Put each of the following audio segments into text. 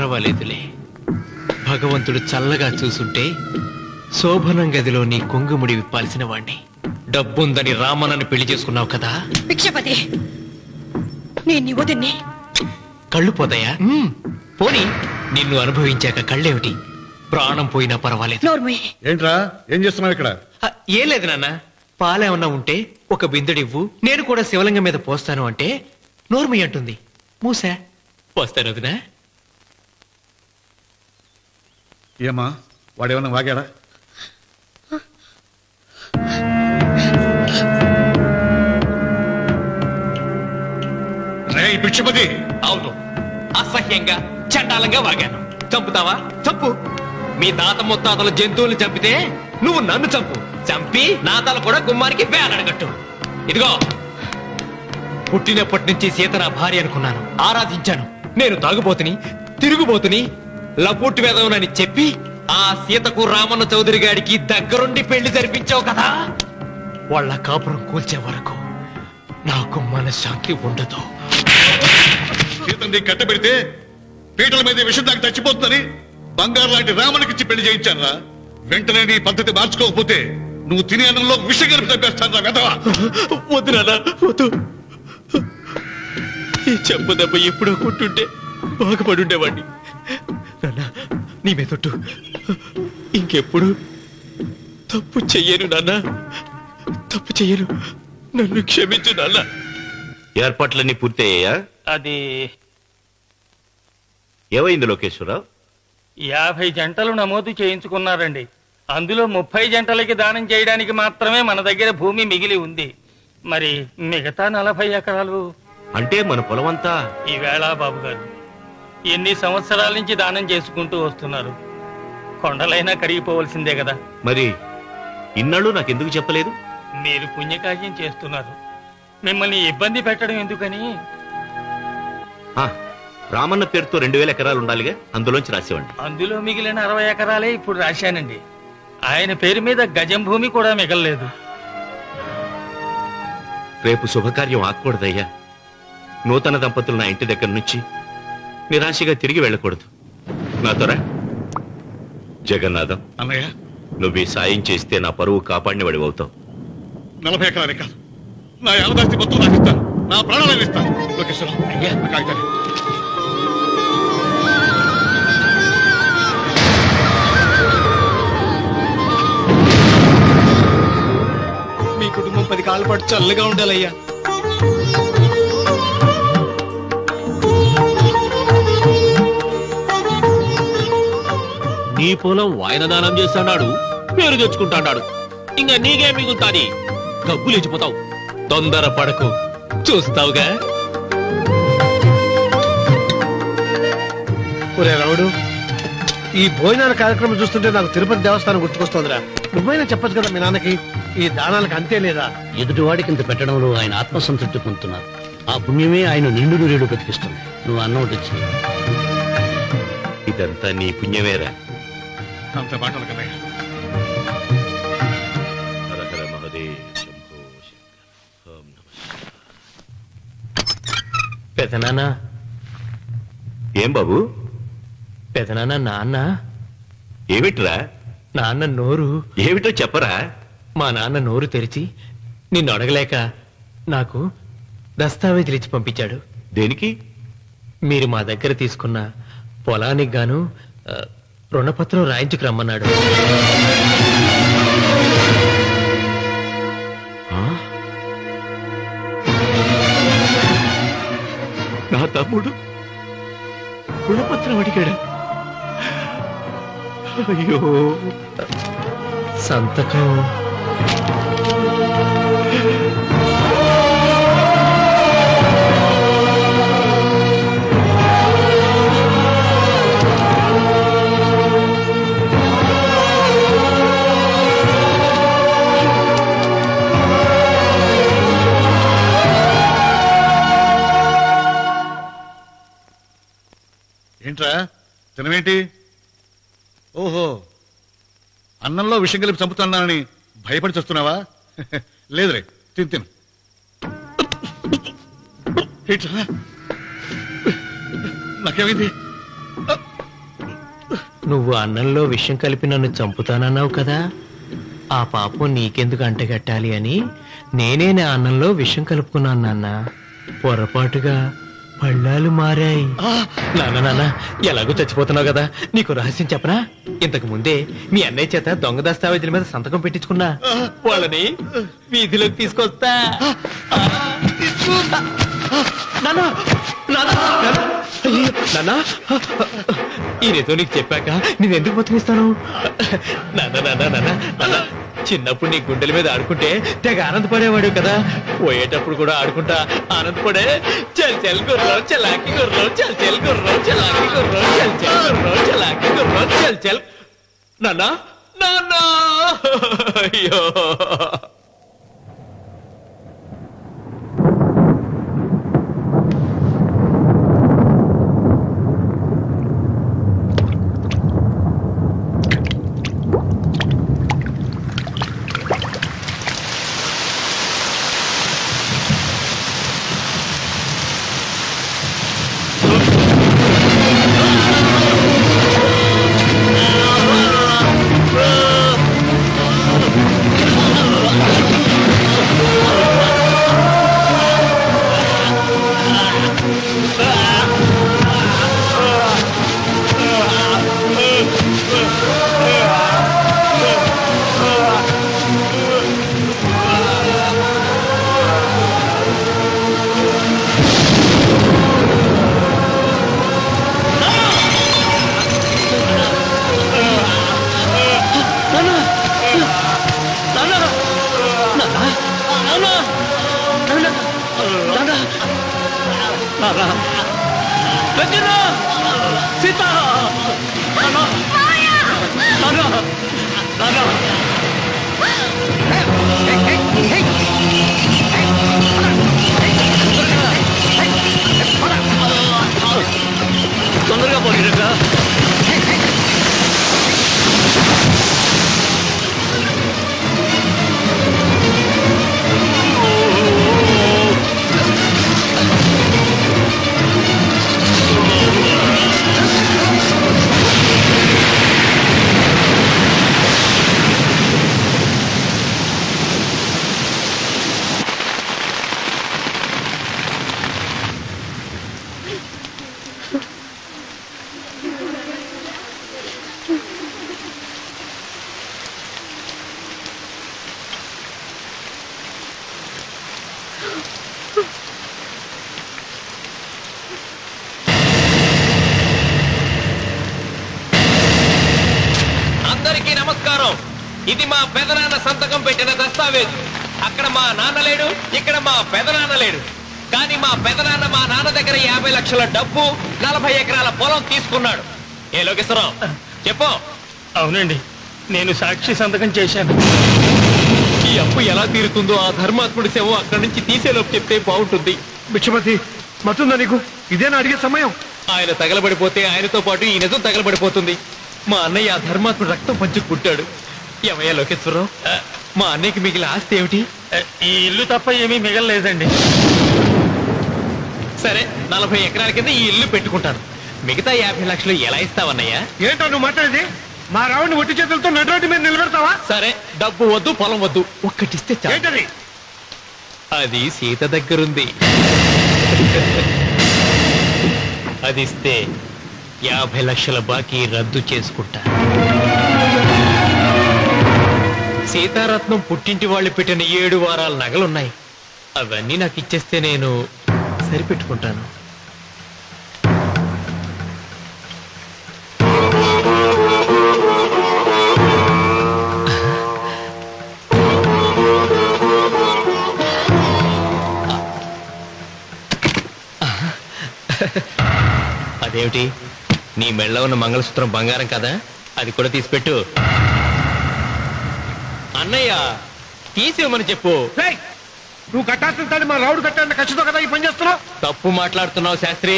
పర్వాలేదులే. భగవంతుడు చల్లగా చూసుంటే శోభనం గదిలో నీ కొంగుముడి విప్పాల్సిన వాణ్ణి. డబ్బుందని రామనని పెళ్లి చేసుకున్నావు కదా. భిక్షపతి, నేను నీ వదిన్ని. కళ్ళు పోతాయా? పోనీ, నిన్ను అనుభవించాక కళ్ళేమిటి? ప్రాణం పోయినా పర్వాలేదు. ఏంట్రా, ఏం చేస్తున్నావు ఇక్కడ? ఏం లేదు నాన్న, పాలేమన్నా ఉంటే ఒక బిందెడివ్వు, నేను కూడా శివలింగం మీద పోస్తాను అంటే నోర్మి అంటుంది. మూసా పోస్తాను వదినా. ఏమా, వాడేమన్నా వాగాడా? భిక్షపతి, అవును, అసహ్యంగా చండాలంగా వాగాను. చంపుతావా? చంపు. మీ తాత ముత్తాతలు జంతువులు చంపితే నువ్వు నన్ను చంపు. చంపి నా తల కూడా గుమ్మానికి వేలాడగట్టు. ఇదిగో, పుట్టినప్పటి నుంచి సీత నా భార్య అనుకున్నాను, ఆరాధించాను. నేను తాగుబోతుని, తిరుగుబోతుని, లపుట్టు వేదవునని చెప్పి ఆ సీతకు రామన్న చౌదరి గారికి దగ్గరుండి పెళ్లి జరిపించావు కదా. వాళ్ళ కాపురం కూల్చే వరకు నాకు మనశ్శాంతి ఉండదు. సీతని కట్టబెడితే పీటల మీద విషం దాకా చచ్చిపోతుందని బంగారు లాంటి రామునికిచ్చి పెళ్లి చేయించాను రా. వెంటనే నీ పద్ధతి మార్చుకోకపోతే నువ్వు తినే అన్నంలో విషం గరిపి తప్పేస్తాను రా వెధవా. వద్దు నాన్న, వద్దు. ఈ చెప్పు దెబ్బ ఎప్పుడో కొట్టుంటే బాగుపడుండేవాడిని. నాన్న, నీ మీదొట్టు, ఇంకెప్పుడు తప్పు చెయ్యను నాన్న, తప్పు చెయ్యను. నన్ను క్షమించు నాన్న. ఏర్పాట్లన్నీ పూర్తయ్యాయా? అది ఏమైంది లోకేశ్వరరావు? 50 జంటలు నమోదు చేయించుకున్నారండి. అందులో 30 జంటలకి దానం చేయడానికి మాత్రమే మన దగ్గర భూమి మిగిలి ఉంది. మరి మిగతా 40 ఎకరాలు అంటే మన పొలమంతా? ఈవేళ బాబు గారు, ఎన్ని సంవత్సరాల నుంచి దానం చేసుకుంటూ వస్తున్నారు. కొండలైనా కరిగిపోవలసిందే కదా. మరి ఇన్నాళ్ళు నాకెందుకు చెప్పలేదు? మీరు పుణ్యకార్యం చేస్తున్నారు, మిమ్మల్ని ఇబ్బంది పెట్టడం ఎందుకని. రామన్న పేరుతో 2000 ఎకరాలు ఉండాలిగా, అందులోంచి రాసేవండి. అందులో మిగిలిన 60 ఎకరాలే ఇప్పుడు రాశానండి. ఆయన పేరు మీద గజం భూమి కూడా మిగలలేదు. రేపు శుభకార్యం ఆకూడదయ్యా. నూతన దంపతులు నా ఇంటి దగ్గర నుంచి నిరాశగా తిరిగి వెళ్ళకూడదు. నాతోరా జగన్నాథం. అన్నయ్య, నువ్వు ఈ సాయం చేస్తే నా పరువు కాపాడిన వాడి అవుతావు. 40 ఎకరాలే కాదు, నా యావదాస్తి మొత్తం నాకు ఇస్తాను, నా ప్రాణాలను ఇస్తాను. లోకేశ్వరరావు, అయ్యా కాగితాలు. మీ కుటుంబం 10 కాళ్ళ పాటు చల్లగా ఉండాలయ్యా. నీ పొలం వాయన దానం చేస్తాడు, పేరు తెచ్చుకుంటాడు. ఇంకా నీకే మిగులుతాది, డబ్బు లేచిపోతావు. తొందర పడకు, చూస్తావుగా. ఒరే రావుడు, ఈ భోజనాల కార్యక్రమం చూస్తుంటే నాకు తిరుపతి దేవస్థానం గుర్తుకొస్తోందిరా. నువ్వైనా చెప్పచ్చు కదా మీ నాన్నకి, ఈ దానాలకు అంతే లేదా? ఎదుటివాడికి ఇంత పెట్టడంలో ఆయన ఆత్మసంతృప్తి పొందుతున్నారు. ఆ పుణ్యమే ఆయన నిండు నూరేడు బతికిస్తుంది. నువ్వు అన్నం వచ్చి ఇదంతా నీ పుణ్యమేరా. అంత మాటలు కదయ్య. హర హర మహదేవ్ శంభో శంకర. ఓం నమః. పెదనాన్న. ఏం బాబు? పెదనాన్న, నాన్న. ఏమిట్రా? నాన్న నోరు. ఏమిటో చెప్పరా. మా నాన్న నోరు తెరిచి నిన్ను అడగలేక నాకు దస్తావేజీలు ఇచ్చి పంపించాడు. దేనికి? మీరు మా దగ్గర తీసుకున్న పొలానికి గాను రుణపత్రం రాయించుకు రమ్మన్నాడు. నా తమ్ముడు రుణపత్రం అడిగాడు. అయ్యో, సంతకం. ఏంట్రా తినవేంటి? ఓహో, అన్నంలో విషం కలిపి చంపుతున్నానని భయపడి చస్తున్నావా? లేదురే, తిను తిను. నాకేమైంది? నువ్వు అన్నంలో విషం కలిపి నన్ను చంపుతానన్నావు కదా, ఆ పాపం నీకెందుకు అంటగట్టాలి అని నేనే నా అన్నంలో విషం కలుపుకున్నాను నాన్న. పొరపాటుగా పళ్ళాలు మారాయి. నాన్న ఎలాగో చచ్చిపోతున్నావు కదా, నీకు రహస్యం చెప్పనా? ఇంతకు ముందే మీ అన్నయ్య చేత దొంగ దస్తావేజీల మీద సంతకం పెట్టించుకున్నా. వాళ్ళని వీధిలోకి తీసుకొస్తా. ఈ రేతో నీకు చెప్పాక నేను ఎందుకు బతికిస్తాను? నాన్న చిన్నప్పుడు నీ గుండెల మీద ఆడుకుంటే తెగ ఆనందపడేవాడు కదా, పోయేటప్పుడు కూడా ఆడుకుంటా ఆనందపడే. చల్ చల్ గుర్రం చలాకి గుర్రం, చల్ చల్ గుర్రం చలాకి గుర్రం, చల్ చల్ గుర్రం చలాకి గుర్రం, చల్ చల్. నాన్న నాన్న అయ్యో తొందరగా పోయిరా. అందరికీ నమస్కారం. ఇది మా పెదనాన్న సంతకం పెట్టిన దస్తావేజు. అక్కడ మా నాన్న లేడు, ఇక్కడ మా పెదనాన్న లేడు. కానీ మా పెదనాన్న మా నాన్న దగ్గర 50 లక్షల డబ్బు, 40 ఎకరాల పొలం తీసుకున్నాడు. ఏ లోకేశ్వరరావు చెప్పు. అవునండి, నేను సాక్షి సంతకం చేశాను. ఈ అప్పు ఎలా తీరుతుందో ఆ ధర్మాత్ముడి శవం అక్కడి నుంచి తీసేలోపు చెప్తే బాగుంటుంది. భిక్షపతి మతుందా నీకు? ఇదేనా అడిగే సమయం? ఆయన తగలబడిపోతే ఆయనతో పాటు ఈ నిజం తగలబడిపోతుంది. మా అన్నయ్య ఆ ధర్మాత్ముడు రక్తం పంచుకు పుట్టాడు. ఏమయ్యా లోకేశ్వరరావు, మా అన్నయ్యకి మిగిలిన ఆస్తి ఏమిటి? ఈ ఇల్లు తప్ప ఏమీ మిగలలేదండి. సరే, 40 ఎకరాల కింద ఈ ఇల్లు పెట్టుకుంటాను. మిగతా 50 లక్షలు ఎలా ఇస్తావన్నయ్యా? ఏంటో నువ్వు మాట్లాడేది? మా రావుని ఒట్టి చేతులతో నడురోడ్డు మీద నిలబెడతావా? సరే, డబ్బు వద్దు, పొలం వద్దు, ఒక్కటిస్తే చాలు. ఏంటది? అది సీత దగ్గరుంది. అది ఇస్తే 50 లక్షల బాకీ రద్దు చేసుకుంటా. సీతారత్నం పుట్టింటి వాళ్ళు పెట్టిన 7 వారాల నగలున్నాయి. అవన్నీ నాకు ఇచ్చేస్తే నేను సరిపెట్టుకుంటాను. అదేమిటి, నీ మెళ్ళ ఉన్న మంగళసూత్రం బంగారం కదా, అది కూడా తీసిపెట్టు. అన్నయ్య తీసేమని చెప్పు. నువ్వు కట్టాల్సిన తాడు మా రావుడు కట్టాలని ఖచ్చితంగా కదా ఈ పని చేస్తున్నావు. తప్పు మాట్లాడుతున్నావు శాస్త్రి.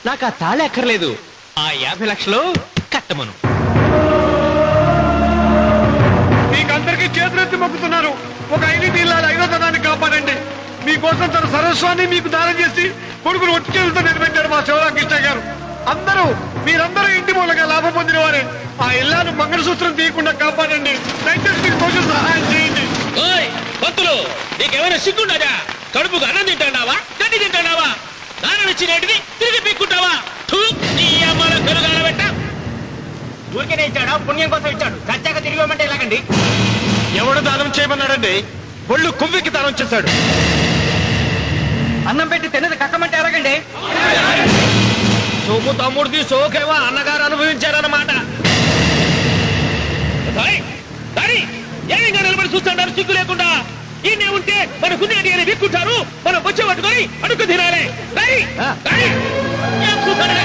నాకు ఆ తాళి అక్కర్లేదు, ఆ 50 లక్షలు కట్టమను. మీకందరికీ చేతులెత్తి మొక్కుతున్నారు. ఒక ఐదు ఇల్లాలు 5వ తరాన్ని కాపాడండి. మీకోసం తన సర్వస్వాన్ని మీకు దానం చేసి కొడుకును ఒట్టి చేతులతో నిలబెట్టాడు మా శివరామకృష్ణ గారు. మీరందరూ ఇంటి మూలంగా లాభం పొందిన వారే. ఆ ఇల్లాను మంగళసూత్రం తీయకుండా కాపాడండి. దయచేసి మీరు కొంచెం సహాయం చేయండి. భక్తులు నీకేమైనా సిగ్గుండదా? కడుపుకు అన్నం తింటాడావా, గడ్డి తింటాడావా? దానం ఇచ్చినట్టుది తిరిగి పీక్కుంటావా? నీ అమ్మాల కలుగాల పెట్ట ఊరికేనే ఇచ్చాడా? పుణ్యం కోసం ఇచ్చాడు. సత్యాక తిరిగి ఇవ్వమంటే ఎలాగండి? ఎవడు దానం చేయమన్నాడండి? ఒళ్ళు కొవ్వెక్కి దానం చేశాడు. అన్నం పెట్టి తిన్నది కక్కమంటే ఎలాగండి? సోము తమ్ముడిది సోకేవా అన్నగారు అనుభవించారన్నమాట. ఏమైనా నిలబడి చూస్తాడారు సిగ్గు లేకుండా. ఈయనే ఉంటే మన గుండె అని విక్కుంటారు, మనం వచ్చే పట్టుకొని అడుగు తినాలి. ఏం చూస్తాడే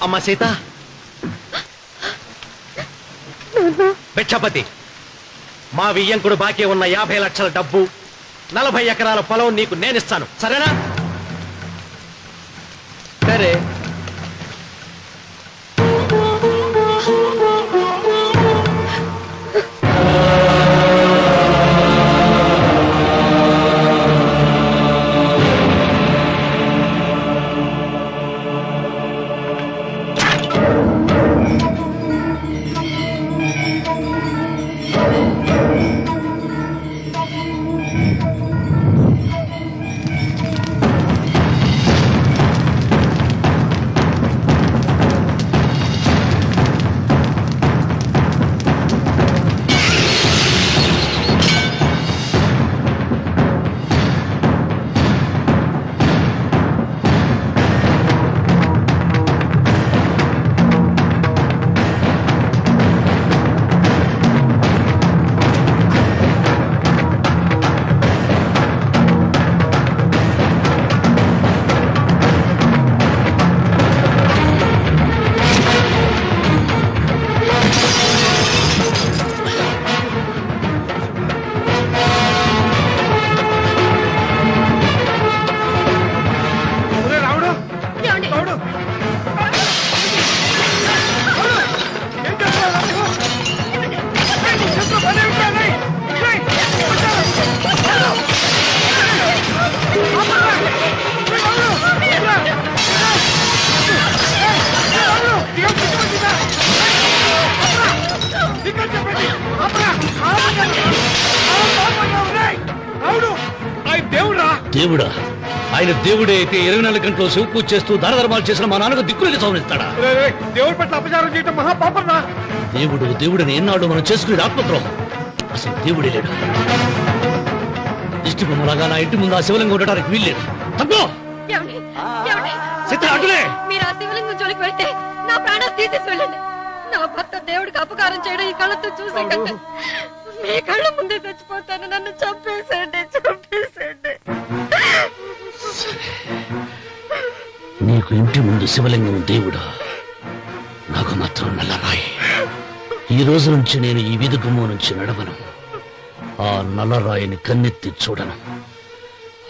అమ్మ సీత, భిక్షపతి, మా వియ్యంకుడు బాకీ ఉన్న 50 లక్షల డబ్బు, 40 ఎకరాల పొలం నీకు నేనిస్తాను, సరేనా? సరే. దేవుడా? ఆయన దేవుడే అయితే 24 గంటలు శివ పూజ చేస్తూ దాన ధర్మాలు చేసిన మా నాన్నకు దిక్కులకి సవరిస్తాడా? దేవుడి పట్ల అపచారం చేయటం మహాపాపం. దేవుడిని ఎన్నాడు మనం చేసుకునే ఆత్మద్రోహం. అసలు దేవుడే లేడు. దిష్టి బొమ్మలాగా నా ఇంటి ముందు ఆ శివలింగం ఉండటానికి వీల్లేదు. తప్పో మీరు ఆ శివలింగం జోలికి వెళ్తే నా ప్రాణాలు తీసేసి వెళ్ళండి. నా భర్త దేవుడికి అపకారం చేయడం ఈ కళ్ళతో చూసే కంటే మీ కళ్ళ ముందే చచ్చిపోతాను. నన్ను చంపేసేయండి, చంపేసేయండి. నీకు ఇంటి ముందు శివలింగం దేవుడా, నాకు మాత్రం నల్లరాయి. ఈ రోజు నుంచి నేను ఈ వీధి గుమ్మం నుంచి నడవను. ఆ నల్లరాయిని కన్నెత్తి చూడను.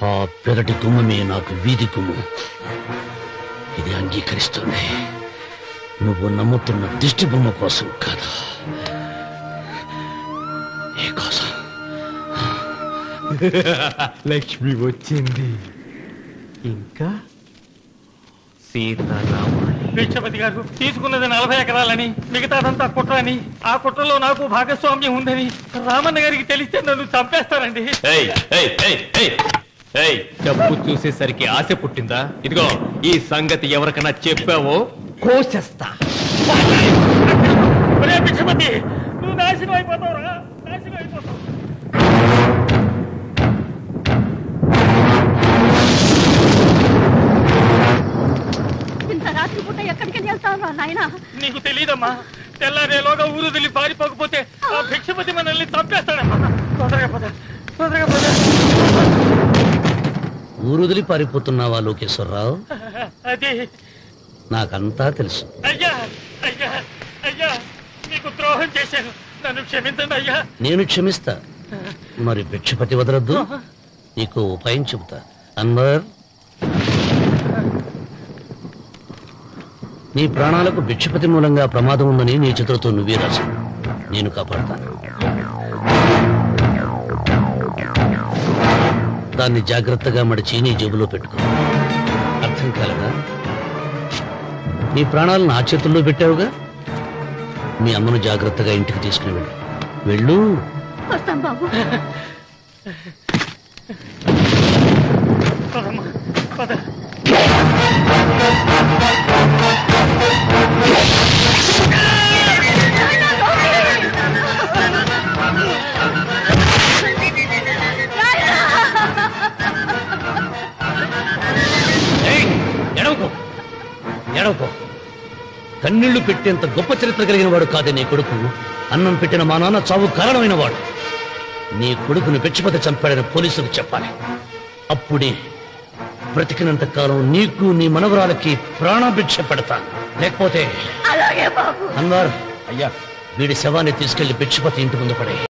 ఆ పెరటి గుమ్మమే నాకు వీధి గుమ్మం. ఇది అంగీకరిస్తుంది. నువ్వు నమ్ముతున్న దిష్టి బొమ్మ కోసం కాదా, నీ కోసం. లక్ష్మి వచ్చింది. ఇంకా సీతారాముడు. భిక్షపతి గారు తీసుకున్నది 40 ఎకరాలని, మిగతాదంతా కుట్ర అని, ఆ కుట్రలో నాకు భాగస్వామ్యం ఉందని రామన్న గారికి తెలిస్తే నన్ను చంపేస్తారండి. డబ్బు చూసేసరికి ఆశ పుట్టిందా? ఇదిగో ఈ సంగతి ఎవరికైనా చెప్పావో కోసేస్తా. భిక్షపతి, నువ్వు నాశనం అయిపోతావురా, నాశనం అయిపోతావు. రాత్రిపూట ఎక్కడికి వెళ్తావు నాయన? నీకు తెలియదమ్మా, తెల్లారేలోగా ఊరు వెళ్ళి పారిపోకపోతే ఆ భిక్షపతి మనల్ని చంపేస్తాడమ్మా. తొందరగా పద, తొందరగా పద. ఊరుదిలి పారిపోతున్నావా లోకేశ్వరరావు? అది నాకంతా తెలుసు. అయ్యా అయ్యా అయ్యా, మీకు ద్రోహం చేశాను, నన్ను క్షమించండి అయ్యా. నేను క్షమిస్తా, మరి భిక్షపతి వదలొద్దు. నీకు ఉపాయం చెబుతా. అన్వర్, నీ ప్రాణాలకు భిక్షపతి మూలంగా ప్రమాదం ఉందని నీ చేతులతో నువ్వే రాసు. నేను కాపాడతాను. దాన్ని జాగ్రత్తగా మడిచి నీ జేబులో పెట్టుకో. అర్థం కాలేదా? నీ ప్రాణాలను ఆ చేతుల్లో పెట్టావుగా. మీ అమ్మను జాగ్రత్తగా ఇంటికి తీసుకుని వెళ్ళు. వెళ్ళు. వస్తాం బాబు. పదమ్మా, పద. ఎడవకో. కన్నీళ్లు పెట్టేంత గొప్ప చరిత్ర కలిగిన వాడు కాదే నీ కొడుకు. అన్నం పెట్టిన మా నాన్న చావు కారణమైన వాడు. నీ కొడుకును భిక్షపతి చంపాడని పోలీసులకు చెప్పాలి. అప్పుడే బ్రతికినంత కాలం నీకు నీ మనవరాలకి ప్రాణభిక్ష పెడతాను. లేకపోతే అలాగే బాబు. అన్వర్, అయ్యా, వీడి శవాన్ని తీసుకెళ్లి భిక్షపతి ఇంటి ముందు పడే.